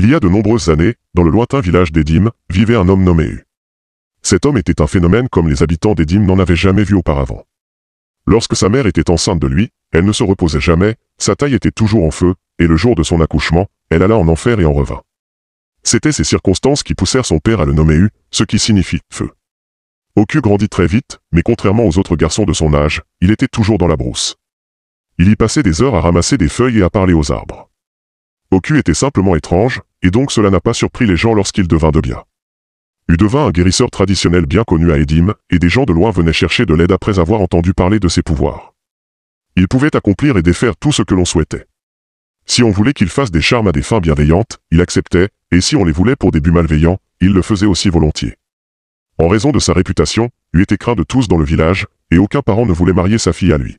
Il y a de nombreuses années, dans le lointain village d'Edim, vivait un homme nommé U. Cet homme était un phénomène comme les habitants d'Edim n'en avaient jamais vu auparavant. Lorsque sa mère était enceinte de lui, elle ne se reposait jamais, sa taille était toujours en feu, et le jour de son accouchement, elle alla en enfer et en revint. C'étaient ces circonstances qui poussèrent son père à le nommer U, ce qui signifie « feu ». Oku grandit très vite, mais contrairement aux autres garçons de son âge, il était toujours dans la brousse. Il y passait des heures à ramasser des feuilles et à parler aux arbres. Oku était simplement étrange, et donc cela n'a pas surpris les gens lorsqu'il devint de bien. U devint un guérisseur traditionnel bien connu à Edim, et des gens de loin venaient chercher de l'aide après avoir entendu parler de ses pouvoirs. Il pouvait accomplir et défaire tout ce que l'on souhaitait. Si on voulait qu'il fasse des charmes à des fins bienveillantes, il acceptait, et si on les voulait pour des buts malveillants, il le faisait aussi volontiers. En raison de sa réputation, U était craint de tous dans le village, et aucun parent ne voulait marier sa fille à lui.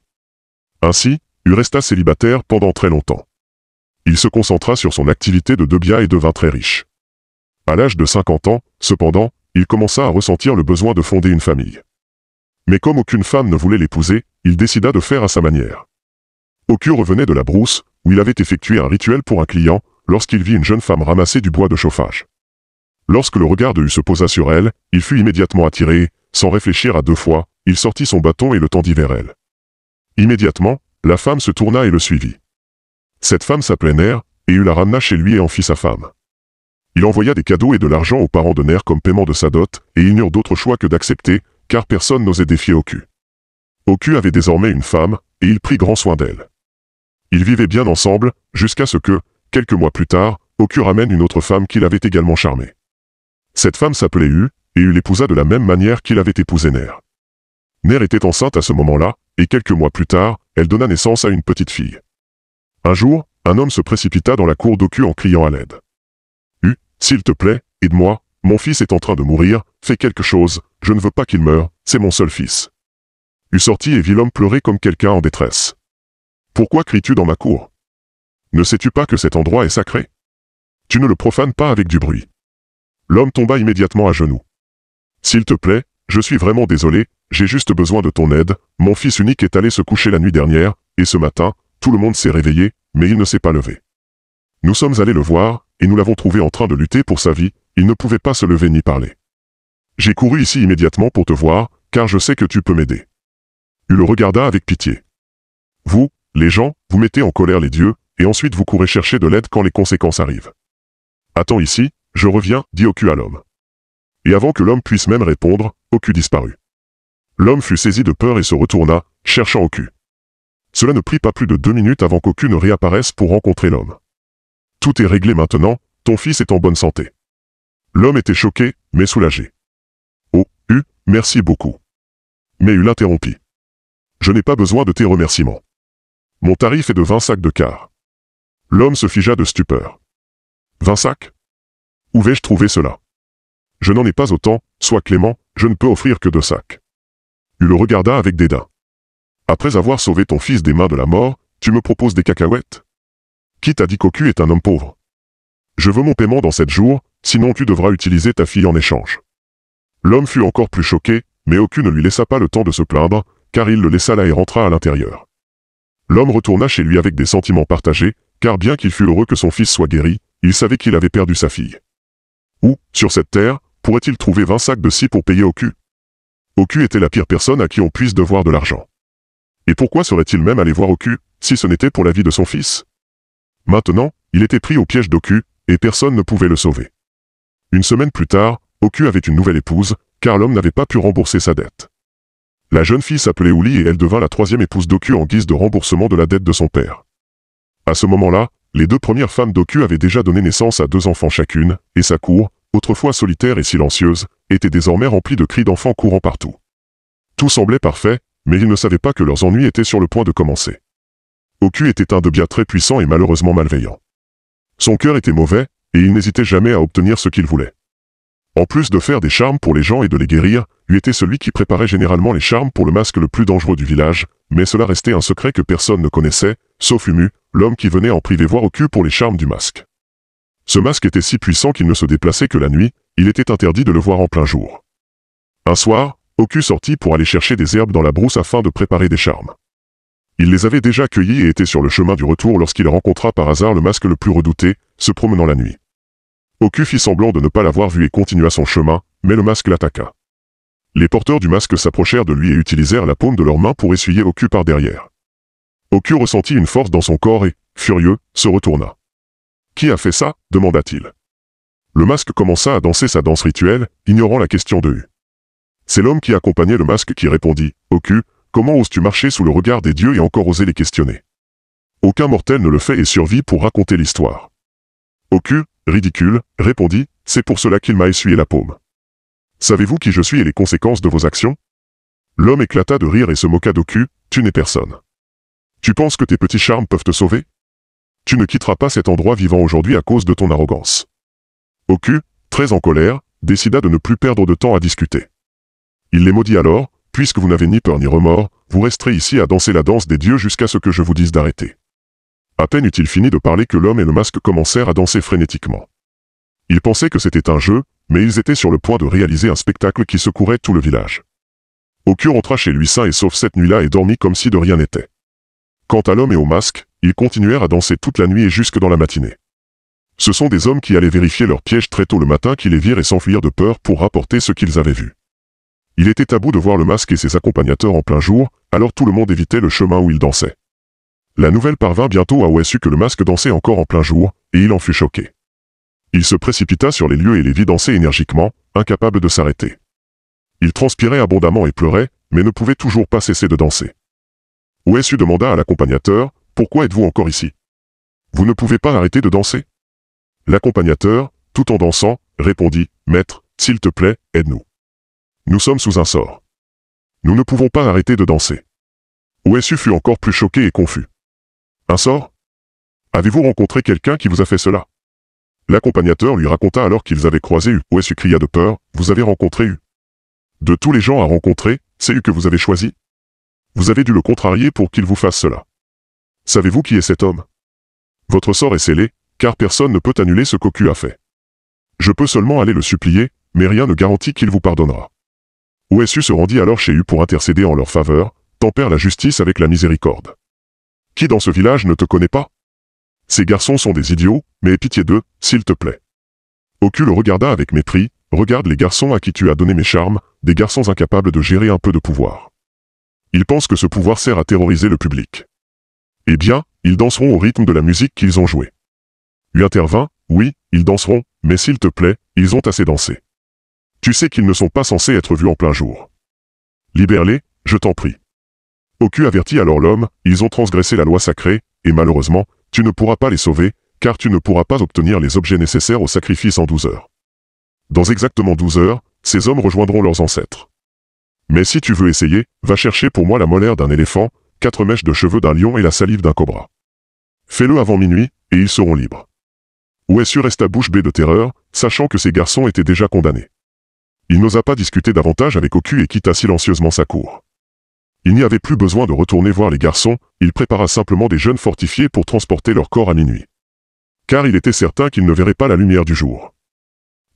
Ainsi, U resta célibataire pendant très longtemps. Il se concentra sur son activité de debia et devint très riche. À l'âge de 50 ans, cependant, il commença à ressentir le besoin de fonder une famille. Mais comme aucune femme ne voulait l'épouser, il décida de faire à sa manière. Oku revenait de la brousse, où il avait effectué un rituel pour un client, lorsqu'il vit une jeune femme ramasser du bois de chauffage. Lorsque le regard de U se posa sur elle, il fut immédiatement attiré et, sans réfléchir à deux fois, il sortit son bâton et le tendit vers elle. Immédiatement, la femme se tourna et le suivit. Cette femme s'appelait Ner, et U la ramena chez lui et en fit sa femme. Il envoya des cadeaux et de l'argent aux parents de Ner comme paiement de sa dot, et ils n'eurent d'autre choix que d'accepter, car personne n'osait défier Oku. Oku avait désormais une femme, et il prit grand soin d'elle. Ils vivaient bien ensemble, jusqu'à ce que, quelques mois plus tard, Oku ramène une autre femme qu'il avait également charmée. Cette femme s'appelait U, et U l'épousa de la même manière qu'il avait épousé Ner. Ner était enceinte à ce moment-là, et quelques mois plus tard, elle donna naissance à une petite fille. Un jour, un homme se précipita dans la cour d'Oku en criant à l'aide. « U, s'il te plaît, aide-moi, mon fils est en train de mourir, fais quelque chose, je ne veux pas qu'il meure, c'est mon seul fils. » U sortit et vit l'homme pleurer comme quelqu'un en détresse. « Pourquoi cries-tu dans ma cour? Ne sais-tu pas que cet endroit est sacré? Tu ne le profanes pas avec du bruit. » L'homme tomba immédiatement à genoux. « S'il te plaît, je suis vraiment désolé, j'ai juste besoin de ton aide, mon fils unique est allé se coucher la nuit dernière, et ce matin, tout le monde s'est réveillé, mais il ne s'est pas levé. Nous sommes allés le voir, et nous l'avons trouvé en train de lutter pour sa vie, il ne pouvait pas se lever ni parler. J'ai couru ici immédiatement pour te voir, car je sais que tu peux m'aider. » U le regarda avec pitié. « Vous, les gens, vous mettez en colère les dieux, et ensuite vous courez chercher de l'aide quand les conséquences arrivent. Attends ici, je reviens, dit Oku à l'homme. » Et avant que l'homme puisse même répondre, Oku disparut. L'homme fut saisi de peur et se retourna, cherchant Oku. Cela ne prit pas plus de 2 minutes avant qu'Oku ne réapparaisse pour rencontrer l'homme. « Tout est réglé maintenant, ton fils est en bonne santé. » L'homme était choqué, mais soulagé. « Oh, U, merci beaucoup. » Mais U l'interrompit. « Je n'ai pas besoin de tes remerciements. Mon tarif est de 20 sacs de quart. » L'homme se figea de stupeur. « 20 sacs? Où vais-je trouver cela? Je n'en ai pas autant, sois clément, je ne peux offrir que 2 sacs. » U le regarda avec dédain. « Après avoir sauvé ton fils des mains de la mort, tu me proposes des cacahuètes? Qui t'a dit qu'Oku est un homme pauvre? Je veux mon paiement dans 7 jours, sinon tu devras utiliser ta fille en échange. » L'homme fut encore plus choqué, mais Oku ne lui laissa pas le temps de se plaindre, car il le laissa là et rentra à l'intérieur. L'homme retourna chez lui avec des sentiments partagés, car bien qu'il fût heureux que son fils soit guéri, il savait qu'il avait perdu sa fille. Où, sur cette terre, pourrait-il trouver 20 sacs de scie pour payer Oku? Oku était la pire personne à qui on puisse devoir de l'argent. Et pourquoi serait-il même allé voir Oku, si ce n'était pour la vie de son fils? Maintenant, il était pris au piège d'Oku, et personne ne pouvait le sauver. Une semaine plus tard, Oku avait une nouvelle épouse, car l'homme n'avait pas pu rembourser sa dette. La jeune fille s'appelait Uli et elle devint la 3e épouse d'Oku en guise de remboursement de la dette de son père. À ce moment-là, les 2 premières femmes d'Oku avaient déjà donné naissance à 2 enfants chacune, et sa cour, autrefois solitaire et silencieuse, était désormais remplie de cris d'enfants courant partout. Tout semblait parfait, mais ils ne savaient pas que leurs ennuis étaient sur le point de commencer. Oku était un debia très puissant et malheureusement malveillant. Son cœur était mauvais, et il n'hésitait jamais à obtenir ce qu'il voulait. En plus de faire des charmes pour les gens et de les guérir, lui était celui qui préparait généralement les charmes pour le masque le plus dangereux du village, mais cela restait un secret que personne ne connaissait, sauf Umu, l'homme qui venait en privé voir Oku pour les charmes du masque. Ce masque était si puissant qu'il ne se déplaçait que la nuit, il était interdit de le voir en plein jour. Un soir, Oku sortit pour aller chercher des herbes dans la brousse afin de préparer des charmes. Il les avait déjà cueillis et était sur le chemin du retour lorsqu'il rencontra par hasard le masque le plus redouté, se promenant la nuit. Oku fit semblant de ne pas l'avoir vu et continua son chemin, mais le masque l'attaqua. Les porteurs du masque s'approchèrent de lui et utilisèrent la paume de leurs mains pour essuyer Oku par derrière. Oku ressentit une force dans son corps et, furieux, se retourna. « Qui a fait ça ?» demanda-t-il. Le masque commença à danser sa danse rituelle, ignorant la question de U. C'est l'homme qui accompagnait le masque qui répondit « Oku, comment oses-tu marcher sous le regard des dieux et encore oser les questionner ?» Aucun mortel ne le fait et survit pour raconter l'histoire. Oku, ridicule, répondit « C'est pour cela qu'il m'a essuyé la paume. » Savez-vous qui je suis et les conséquences de vos actions? L'homme éclata de rire et se moqua d'Oku, tu n'es personne. Tu penses que tes petits charmes peuvent te sauver? Tu ne quitteras pas cet endroit vivant aujourd'hui à cause de ton arrogance. Oku, très en colère, décida de ne plus perdre de temps à discuter. Il les maudit alors, puisque vous n'avez ni peur ni remords, vous resterez ici à danser la danse des dieux jusqu'à ce que je vous dise d'arrêter. À peine eut-il fini de parler que l'homme et le masque commencèrent à danser frénétiquement. Ils pensaient que c'était un jeu, mais ils étaient sur le point de réaliser un spectacle qui secourait tout le village. Oku rentra chez lui sain et sauf cette nuit-là et dormit comme si de rien n'était. Quant à l'homme et au masque, ils continuèrent à danser toute la nuit et jusque dans la matinée. Ce sont des hommes qui allaient vérifier leur piège très tôt le matin qui les virent et s'enfuirent de peur pour rapporter ce qu'ils avaient vu. Il était tabou de voir le masque et ses accompagnateurs en plein jour, alors tout le monde évitait le chemin où ils dansaient. La nouvelle parvint bientôt à Uesu que le masque dansait encore en plein jour, et il en fut choqué. Il se précipita sur les lieux et les vit danser énergiquement, incapable de s'arrêter. Il transpirait abondamment et pleurait, mais ne pouvait toujours pas cesser de danser. Uesu demanda à l'accompagnateur, « Pourquoi êtes-vous encore ici? Vous ne pouvez pas arrêter de danser ?» L'accompagnateur, tout en dansant, répondit, « Maître, s'il te plaît, aide-nous. Nous sommes sous un sort. Nous ne pouvons pas arrêter de danser. » Uesu fut encore plus choqué et confus. « Un sort? Avez-vous rencontré quelqu'un qui vous a fait cela ?» L'accompagnateur lui raconta alors qu'ils avaient croisé U. Uesu cria de peur, « Vous avez rencontré U. De tous les gens à rencontrer, c'est U que vous avez choisi? Vous avez dû le contrarier pour qu'il vous fasse cela. Savez-vous qui est cet homme? Votre sort est scellé, car personne ne peut annuler ce qu'Oku a fait. Je peux seulement aller le supplier, mais rien ne garantit qu'il vous pardonnera. » Uesu se rendit alors chez U pour intercéder en leur faveur, tempère la justice avec la miséricorde. « Qui dans ce village ne te connaît pas? Ces garçons sont des idiots, mais aie pitié d'eux, s'il te plaît. » Oku le regarda avec mépris, « Regarde les garçons à qui tu as donné mes charmes, des garçons incapables de gérer un peu de pouvoir. Ils pensent que ce pouvoir sert à terroriser le public. Eh bien, ils danseront au rythme de la musique qu'ils ont jouée. » Lui intervint, « Oui, ils danseront, mais s'il te plaît, ils ont assez dansé. Tu sais qu'ils ne sont pas censés être vus en plein jour. Libère-les, je t'en prie. » Oku avertit alors l'homme, « Ils ont transgressé la loi sacrée, et malheureusement, tu ne pourras pas les sauver, car tu ne pourras pas obtenir les objets nécessaires au sacrifice en 12 heures. Dans exactement 12 heures, ces hommes rejoindront leurs ancêtres. Mais si tu veux essayer, va chercher pour moi la molaire d'un éléphant, 4 mèches de cheveux d'un lion et la salive d'un cobra. Fais-le avant minuit, et ils seront libres. » Uesu resta bouche bée de terreur, sachant que ces garçons étaient déjà condamnés. Il n'osa pas discuter davantage avec Oku et quitta silencieusement sa cour. Il n'y avait plus besoin de retourner voir les garçons, il prépara simplement des jeunes fortifiés pour transporter leur corps à minuit. Car il était certain qu'ils ne verraient pas la lumière du jour.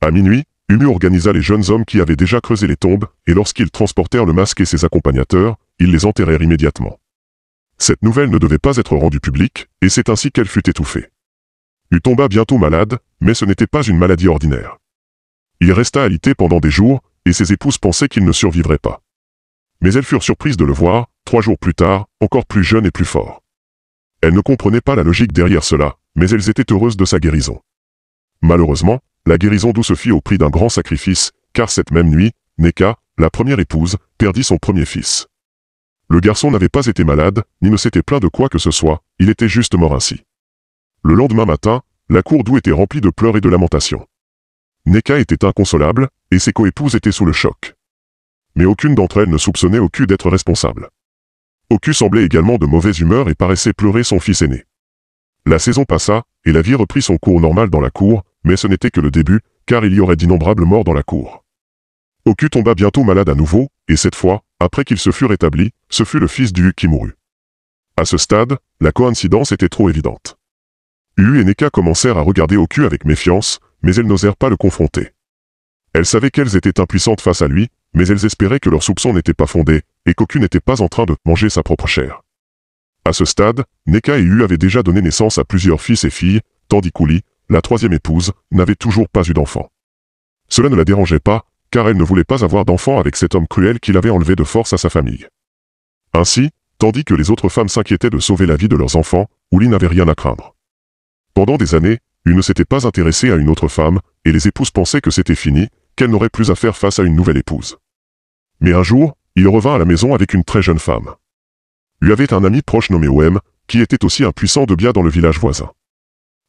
À minuit, Umu organisa les jeunes hommes qui avaient déjà creusé les tombes, et lorsqu'ils transportèrent le masque et ses accompagnateurs, ils les enterrèrent immédiatement. Cette nouvelle ne devait pas être rendue publique, et c'est ainsi qu'elle fut étouffée. U tomba bientôt malade, mais ce n'était pas une maladie ordinaire. Il resta alité pendant des jours, et ses épouses pensaient qu'il ne survivrait pas. Mais elles furent surprises de le voir, 3 jours plus tard, encore plus jeune et plus fort. Elles ne comprenaient pas la logique derrière cela, mais elles étaient heureuses de sa guérison. Malheureusement, la guérison d'U se fit au prix d'un grand sacrifice, car cette même nuit, Neka, la première épouse, perdit son premier fils. Le garçon n'avait pas été malade, ni ne s'était plaint de quoi que ce soit, il était juste mort ainsi. Le lendemain matin, la cour d'U était remplie de pleurs et de lamentations. Neka était inconsolable, et ses coépouses étaient sous le choc. Mais aucune d'entre elles ne soupçonnait Oku d'être responsable. Oku semblait également de mauvaise humeur et paraissait pleurer son fils aîné. La saison passa, et la vie reprit son cours normal dans la cour, mais ce n'était que le début, car il y aurait d'innombrables morts dans la cour. Oku tomba bientôt malade à nouveau, et cette fois, après qu'il se fut rétabli, ce fut le fils d'U qui mourut. À ce stade, la coïncidence était trop évidente. U et Neka commencèrent à regarder Oku avec méfiance, mais elles n'osèrent pas le confronter. Elles savaient qu'elles étaient impuissantes face à lui, mais elles espéraient que leurs soupçons n'étaient pas fondés, et qu'Oku n'était pas en train de manger sa propre chair. À ce stade, Neka et U avaient déjà donné naissance à plusieurs fils et filles, tandis qu'Uli, la troisième épouse, n'avait toujours pas eu d'enfant. Cela ne la dérangeait pas, car elle ne voulait pas avoir d'enfant avec cet homme cruel qui l'avait enlevé de force à sa famille. Ainsi, tandis que les autres femmes s'inquiétaient de sauver la vie de leurs enfants, Uli n'avait rien à craindre. Pendant des années, il ne s'était pas intéressé à une autre femme, et les épouses pensaient que c'était fini, qu'elle n'aurait plus à faire face à une nouvelle épouse. Mais un jour, il revint à la maison avec une très jeune femme. Lui avait un ami proche nommé Oem, qui était aussi un puissant Debia dans le village voisin.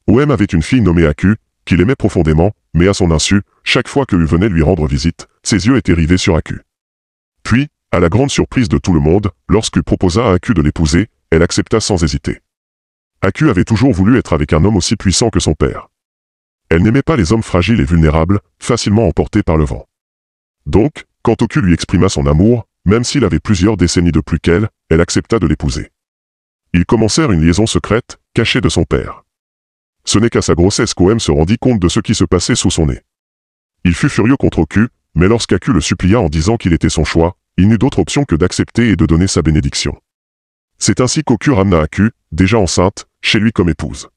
Oem avait une fille nommée Aku, qu'il aimait profondément, mais à son insu, chaque fois que lui venait lui rendre visite, ses yeux étaient rivés sur Aku. Puis, à la grande surprise de tout le monde, lorsqu'il proposa à Aku de l'épouser, elle accepta sans hésiter. Aku avait toujours voulu être avec un homme aussi puissant que son père. Elle n'aimait pas les hommes fragiles et vulnérables, facilement emportés par le vent. Donc, quand Aku lui exprima son amour, même s'il avait plusieurs décennies de plus qu'elle, elle accepta de l'épouser. Ils commencèrent une liaison secrète, cachée de son père. Ce n'est qu'à sa grossesse qu'Oem se rendit compte de ce qui se passait sous son nez. Il fut furieux contre Aku, mais lorsqu'Aku le supplia en disant qu'il était son choix, il n'eut d'autre option que d'accepter et de donner sa bénédiction. C'est ainsi qu'Oku ramena Aku, déjà enceinte, chez lui comme épouse.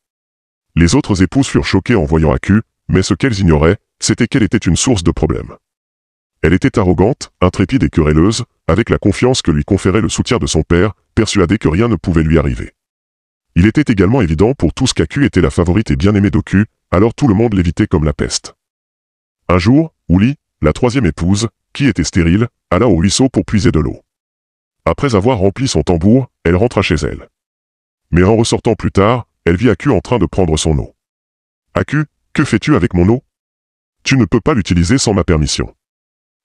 Les autres épouses furent choquées en voyant Aku, mais ce qu'elles ignoraient, c'était qu'elle était une source de problèmes. Elle était arrogante, intrépide et querelleuse, avec la confiance que lui conférait le soutien de son père, persuadée que rien ne pouvait lui arriver. Il était également évident pour tous qu'Aku était la favorite et bien-aimée d'Oku, alors tout le monde l'évitait comme la peste. Un jour, Uli, la troisième épouse, qui était stérile, alla au ruisseau pour puiser de l'eau. Après avoir rempli son tambour, elle rentra chez elle. Mais en ressortant plus tard, elle vit Aku en train de prendre son eau. « Aku, que fais-tu avec mon eau? Tu ne peux pas l'utiliser sans ma permission. »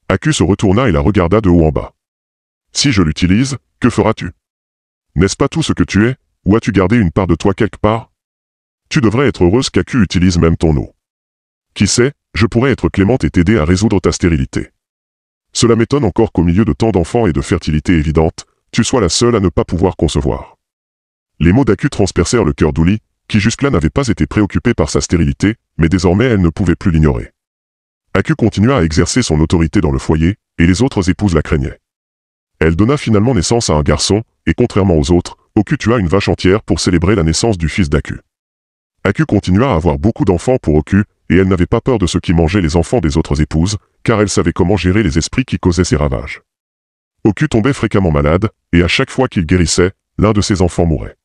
Aku se retourna et la regarda de haut en bas. « Si je l'utilise, que feras-tu? N'est-ce pas tout ce que tu es, ou as-tu gardé une part de toi quelque part? Tu devrais être heureuse qu'Aku utilise même ton eau. Qui sait, je pourrais être clémente et t'aider à résoudre ta stérilité. Cela m'étonne encore qu'au milieu de tant d'enfants et de fertilité évidente, tu sois la seule à ne pas pouvoir concevoir. » Les mots d'Aku transpercèrent le cœur d'Uli, qui jusque-là n'avait pas été préoccupée par sa stérilité, mais désormais elle ne pouvait plus l'ignorer. Aku continua à exercer son autorité dans le foyer, et les autres épouses la craignaient. Elle donna finalement naissance à un garçon, et contrairement aux autres, Oku tua une vache entière pour célébrer la naissance du fils d'Aku. Aku continua à avoir beaucoup d'enfants pour Oku, et elle n'avait pas peur de ce qui mangeait les enfants des autres épouses, car elle savait comment gérer les esprits qui causaient ces ravages. Oku tombait fréquemment malade, et à chaque fois qu'il guérissait, l'un de ses enfants mourait.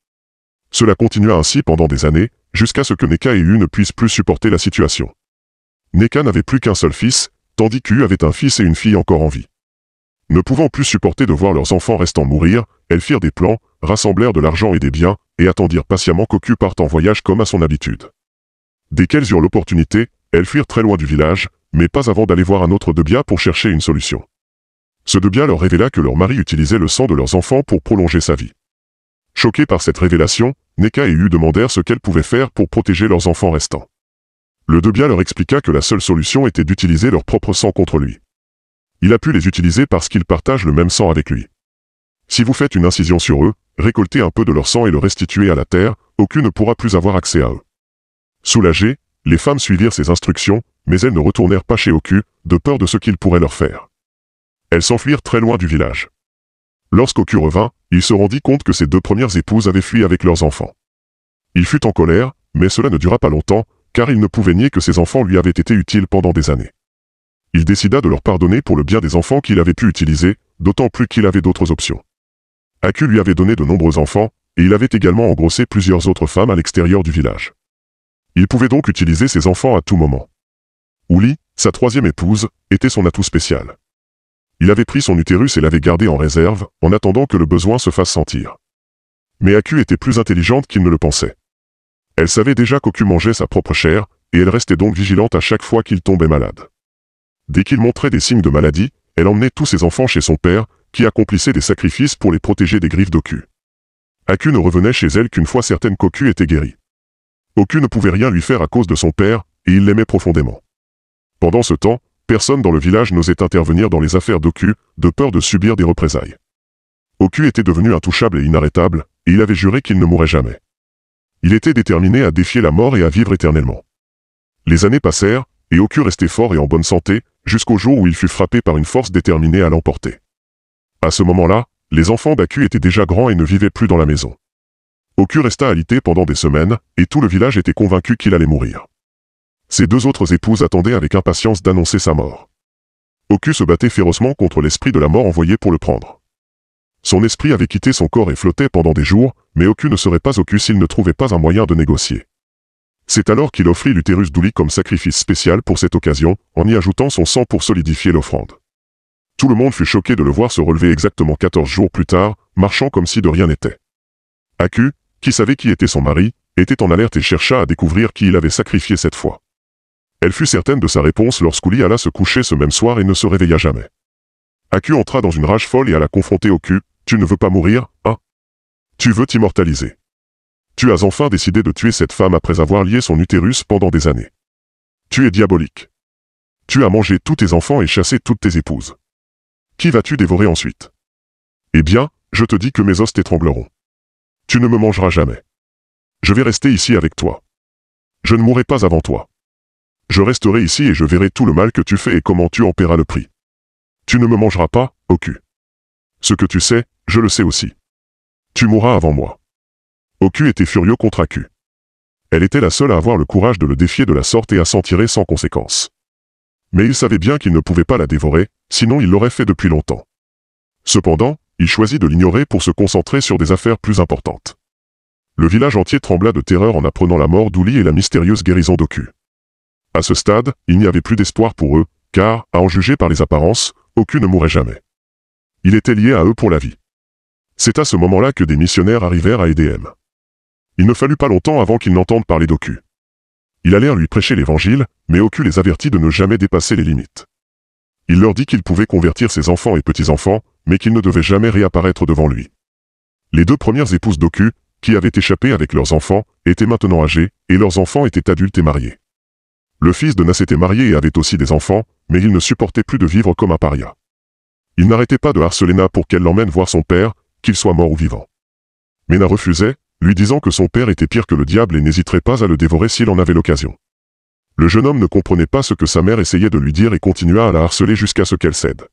Cela continua ainsi pendant des années, jusqu'à ce que Neka et Hu ne puissent plus supporter la situation. Neka n'avait plus qu'un seul fils, tandis qu'Hu avait un fils et une fille encore en vie. Ne pouvant plus supporter de voir leurs enfants restant mourir, elles firent des plans, rassemblèrent de l'argent et des biens, et attendirent patiemment qu'Oku parte en voyage comme à son habitude. Dès qu'elles eurent l'opportunité, elles fuirent très loin du village, mais pas avant d'aller voir un autre Debia pour chercher une solution. Ce Debia leur révéla que leur mari utilisait le sang de leurs enfants pour prolonger sa vie. Choqués par cette révélation, Neka et Hu demandèrent ce qu'elles pouvaient faire pour protéger leurs enfants restants. Le Debia leur expliqua que la seule solution était d'utiliser leur propre sang contre lui. Il a pu les utiliser parce qu'ils partagent le même sang avec lui. Si vous faites une incision sur eux, récoltez un peu de leur sang et le restituez à la terre, aucun ne pourra plus avoir accès à eux. Soulagées, les femmes suivirent ces instructions, mais elles ne retournèrent pas chez Oku, de peur de ce qu'il pourrait leur faire. Elles s'enfuirent très loin du village. Lorsqu'Oku revint, il se rendit compte que ses deux premières épouses avaient fui avec leurs enfants. Il fut en colère, mais cela ne dura pas longtemps, car il ne pouvait nier que ses enfants lui avaient été utiles pendant des années. Il décida de leur pardonner pour le bien des enfants qu'il avait pu utiliser, d'autant plus qu'il avait d'autres options. Aku lui avait donné de nombreux enfants, et il avait également engrossé plusieurs autres femmes à l'extérieur du village. Il pouvait donc utiliser ses enfants à tout moment. Uli, sa troisième épouse, était son atout spécial. Il avait pris son utérus et l'avait gardé en réserve, en attendant que le besoin se fasse sentir. Mais Aku était plus intelligente qu'il ne le pensait. Elle savait déjà qu'Oku mangeait sa propre chair, et elle restait donc vigilante à chaque fois qu'il tombait malade. Dès qu'il montrait des signes de maladie, elle emmenait tous ses enfants chez son père, qui accomplissait des sacrifices pour les protéger des griffes d'Oku. Aku ne revenait chez elle qu'une fois certaine qu'Oku était guérie. Oku ne pouvait rien lui faire à cause de son père, et il l'aimait profondément. Pendant ce temps, personne dans le village n'osait intervenir dans les affaires d'Oku, de peur de subir des représailles. Oku était devenu intouchable et inarrêtable, et il avait juré qu'il ne mourrait jamais. Il était déterminé à défier la mort et à vivre éternellement. Les années passèrent, et Oku restait fort et en bonne santé, jusqu'au jour où il fut frappé par une force déterminée à l'emporter. À ce moment-là, les enfants d'Aku étaient déjà grands et ne vivaient plus dans la maison. Oku resta alité pendant des semaines, et tout le village était convaincu qu'il allait mourir. Ses deux autres épouses attendaient avec impatience d'annoncer sa mort. Oku se battait férocement contre l'esprit de la mort envoyé pour le prendre. Son esprit avait quitté son corps et flottait pendant des jours, mais Oku ne serait pas Oku s'il ne trouvait pas un moyen de négocier. C'est alors qu'il offrit l'utérus d'Uli comme sacrifice spécial pour cette occasion, en y ajoutant son sang pour solidifier l'offrande. Tout le monde fut choqué de le voir se relever exactement 14 jours plus tard, marchant comme si de rien n'était. Aku, qui savait qui était son mari, était en alerte et chercha à découvrir qui il avait sacrifié cette fois. Elle fut certaine de sa réponse lorsqu'Uli alla se coucher ce même soir et ne se réveilla jamais. Aku entra dans une rage folle et alla confronter Oku. « Tu ne veux pas mourir, hein? Tu veux t'immortaliser. Tu as enfin décidé de tuer cette femme après avoir lié son utérus pendant des années. Tu es diabolique. Tu as mangé tous tes enfants et chassé toutes tes épouses. Qui vas-tu dévorer ensuite? Eh bien, je te dis que mes os t'étrangleront. Tu ne me mangeras jamais. Je vais rester ici avec toi. Je ne mourrai pas avant toi. Je resterai ici et je verrai tout le mal que tu fais et comment tu en paieras le prix. Tu ne me mangeras pas, Oku. Ce que tu sais, je le sais aussi. Tu mourras avant moi. Oku était furieux contre Aku. Elle était la seule à avoir le courage de le défier de la sorte et à s'en tirer sans conséquence. Mais il savait bien qu'il ne pouvait pas la dévorer, sinon il l'aurait fait depuis longtemps. Cependant, il choisit de l'ignorer pour se concentrer sur des affaires plus importantes. Le village entier trembla de terreur en apprenant la mort d'Uli et la mystérieuse guérison d'Oku. À ce stade, il n'y avait plus d'espoir pour eux, car, à en juger par les apparences, Oku ne mourrait jamais. Il était lié à eux pour la vie. C'est à ce moment-là que des missionnaires arrivèrent à Edem. Il ne fallut pas longtemps avant qu'ils n'entendent parler d'Oku. Ils allèrent lui prêcher l'évangile, mais Oku les avertit de ne jamais dépasser les limites. Il leur dit qu'il pouvait convertir ses enfants et petits-enfants, mais qu'ils ne devaient jamais réapparaître devant lui. Les deux premières épouses d'Oku, qui avaient échappé avec leurs enfants, étaient maintenant âgées, et leurs enfants étaient adultes et mariés. Le fils de Nas était marié et avait aussi des enfants, mais il ne supportait plus de vivre comme un paria. Il n'arrêtait pas de harceler Na pour qu'elle l'emmène voir son père, qu'il soit mort ou vivant. Mais Na refusait, lui disant que son père était pire que le diable et n'hésiterait pas à le dévorer s'il en avait l'occasion. Le jeune homme ne comprenait pas ce que sa mère essayait de lui dire et continua à la harceler jusqu'à ce qu'elle cède.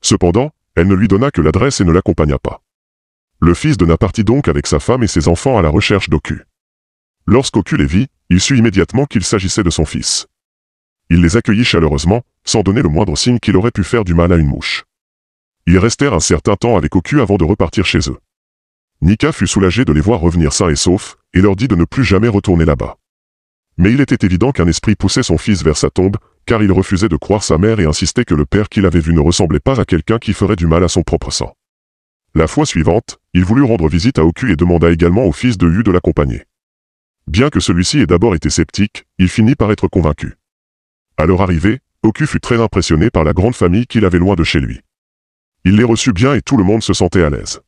Cependant, elle ne lui donna que l'adresse et ne l'accompagna pas. Le fils de Na partit donc avec sa femme et ses enfants à la recherche d'Oku. Lorsqu'Oku les vit, il sut immédiatement qu'il s'agissait de son fils. Il les accueillit chaleureusement, sans donner le moindre signe qu'il aurait pu faire du mal à une mouche. Ils restèrent un certain temps avec Oku avant de repartir chez eux. Nika fut soulagé de les voir revenir sains et saufs, et leur dit de ne plus jamais retourner là-bas. Mais il était évident qu'un esprit poussait son fils vers sa tombe, car il refusait de croire sa mère et insistait que le père qu'il avait vu ne ressemblait pas à quelqu'un qui ferait du mal à son propre sang. La fois suivante, il voulut rendre visite à Oku et demanda également au fils de Yu de l'accompagner. Bien que celui-ci ait d'abord été sceptique, il finit par être convaincu. À leur arrivée, Oku fut très impressionné par la grande famille qu'il avait loin de chez lui. Il les reçut bien et tout le monde se sentait à l'aise.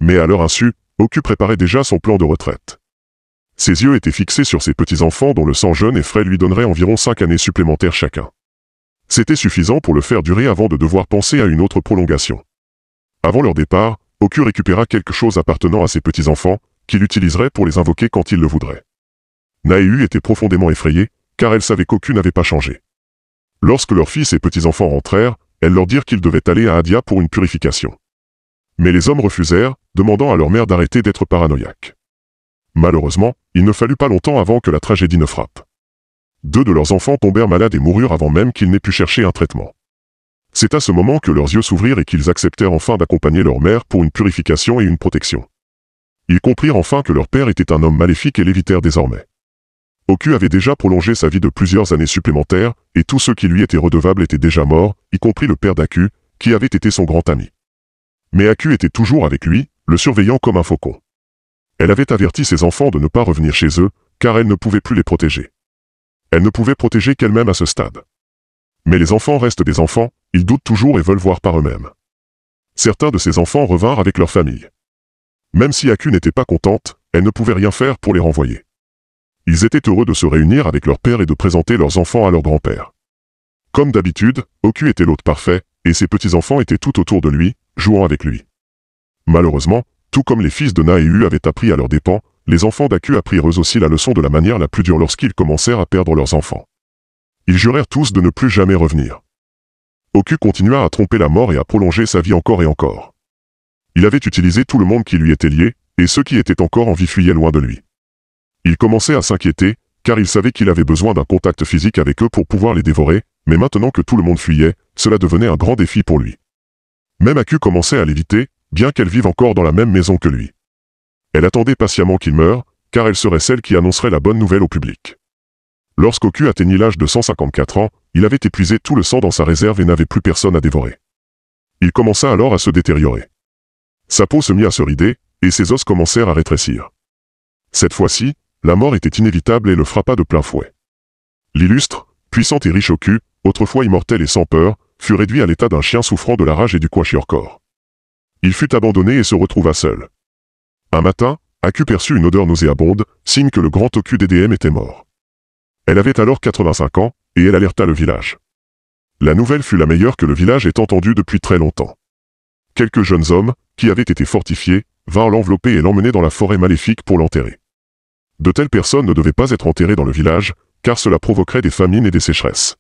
Mais à leur insu, Oku préparait déjà son plan de retraite. Ses yeux étaient fixés sur ses petits-enfants dont le sang jeune et frais lui donnerait environ 5 années supplémentaires chacun. C'était suffisant pour le faire durer avant de devoir penser à une autre prolongation. Avant leur départ, Oku récupéra quelque chose appartenant à ses petits-enfants, qu'il utiliserait pour les invoquer quand il le voudrait. Na et Yu était profondément effrayée, car elle savait qu'Oku n'avait pas changé. Lorsque leurs fils et petits-enfants rentrèrent, elles leur dirent qu'ils devaient aller à Adia pour une purification. Mais les hommes refusèrent, demandant à leur mère d'arrêter d'être paranoïaque. Malheureusement, il ne fallut pas longtemps avant que la tragédie ne frappe. 2 de leurs enfants tombèrent malades et moururent avant même qu'ils n'aient pu chercher un traitement. C'est à ce moment que leurs yeux s'ouvrirent et qu'ils acceptèrent enfin d'accompagner leur mère pour une purification et une protection. Ils comprirent enfin que leur père était un homme maléfique et l'évitèrent désormais. Oku avait déjà prolongé sa vie de plusieurs années supplémentaires, et tous ceux qui lui étaient redevables étaient déjà morts, y compris le père d'Aku, qui avait été son grand ami. Mais Aku était toujours avec lui, le surveillant comme un faucon. Elle avait averti ses enfants de ne pas revenir chez eux, car elle ne pouvait plus les protéger. Elle ne pouvait protéger qu'elle-même à ce stade. Mais les enfants restent des enfants, ils doutent toujours et veulent voir par eux-mêmes. Certains de ces enfants revinrent avec leur famille. Même si Aku n'était pas contente, elle ne pouvait rien faire pour les renvoyer. Ils étaient heureux de se réunir avec leur père et de présenter leurs enfants à leur grand-père. Comme d'habitude, Oku était l'hôte parfait, et ses petits-enfants étaient tout autour de lui, jouant avec lui. Malheureusement, tout comme les fils de Na et Yu avaient appris à leurs dépens, les enfants d'Aku apprirent eux aussi la leçon de la manière la plus dure lorsqu'ils commencèrent à perdre leurs enfants. Ils jurèrent tous de ne plus jamais revenir. Oku continua à tromper la mort et à prolonger sa vie encore et encore. Il avait utilisé tout le monde qui lui était lié, et ceux qui étaient encore en vie fuyaient loin de lui. Il commençait à s'inquiéter, car il savait qu'il avait besoin d'un contact physique avec eux pour pouvoir les dévorer, mais maintenant que tout le monde fuyait, cela devenait un grand défi pour lui. Même Aku commençait à l'éviter, bien qu'elle vive encore dans la même maison que lui. Elle attendait patiemment qu'il meure, car elle serait celle qui annoncerait la bonne nouvelle au public. Lorsqu'Oku atteignit l'âge de 154 ans, il avait épuisé tout le sang dans sa réserve et n'avait plus personne à dévorer. Il commença alors à se détériorer. Sa peau se mit à se rider, et ses os commencèrent à rétrécir. Cette fois-ci, la mort était inévitable et le frappa de plein fouet. L'illustre, puissant et riche Oku, autrefois immortel et sans peur, fut réduit à l'état d'un chien souffrant de la rage et du kwashiorkor. Il fut abandonné et se retrouva seul. Un matin, Aku perçut une odeur nauséabonde, signe que le grand Oku d'EDM était mort. Elle avait alors 85 ans, et elle alerta le village. La nouvelle fut la meilleure que le village ait entendue depuis très longtemps. Quelques jeunes hommes, qui avaient été fortifiés, vinrent l'envelopper et l'emmener dans la forêt maléfique pour l'enterrer. De telles personnes ne devaient pas être enterrées dans le village, car cela provoquerait des famines et des sécheresses.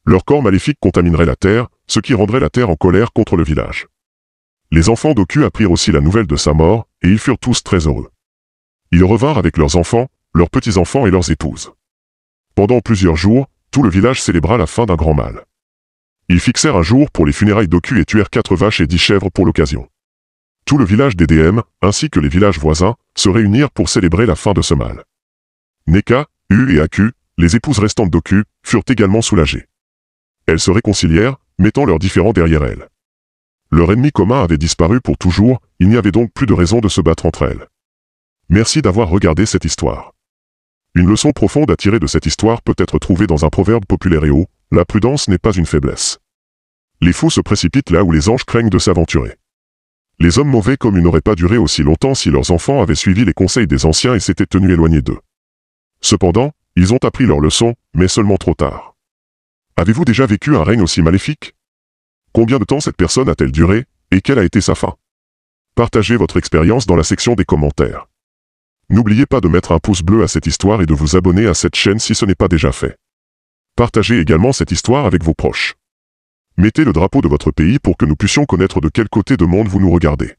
Leur corps maléfique contaminerait la terre, ce qui rendrait la terre en colère contre le village. Les enfants d'Oku apprirent aussi la nouvelle de sa mort, et ils furent tous très heureux. Ils revinrent avec leurs enfants, leurs petits-enfants et leurs épouses. Pendant plusieurs jours, tout le village célébra la fin d'un grand mal. Ils fixèrent un jour pour les funérailles d'Oku et tuèrent 4 vaches et 10 chèvres pour l'occasion. Tout le village d'EDM, ainsi que les villages voisins, se réunirent pour célébrer la fin de ce mal. Neka, U et Aku, les épouses restantes d'Oku, furent également soulagées. Elles se réconcilièrent, mettant leurs différends derrière elles. Leur ennemi commun avait disparu pour toujours, il n'y avait donc plus de raison de se battre entre elles. Merci d'avoir regardé cette histoire. Une leçon profonde à tirer de cette histoire peut être trouvée dans un proverbe populaire et haut, la prudence n'est pas une faiblesse. Les fous se précipitent là où les anges craignent de s'aventurer. Les hommes mauvais communs n'auraient pas duré aussi longtemps si leurs enfants avaient suivi les conseils des anciens et s'étaient tenus éloignés d'eux. Cependant, ils ont appris leur leçon, mais seulement trop tard. Avez-vous déjà vécu un règne aussi maléfique? Combien de temps cette personne a-t-elle duré, et quelle a été sa fin? Partagez votre expérience dans la section des commentaires. N'oubliez pas de mettre un pouce bleu à cette histoire et de vous abonner à cette chaîne si ce n'est pas déjà fait. Partagez également cette histoire avec vos proches. Mettez le drapeau de votre pays pour que nous puissions connaître de quel côté de monde vous nous regardez.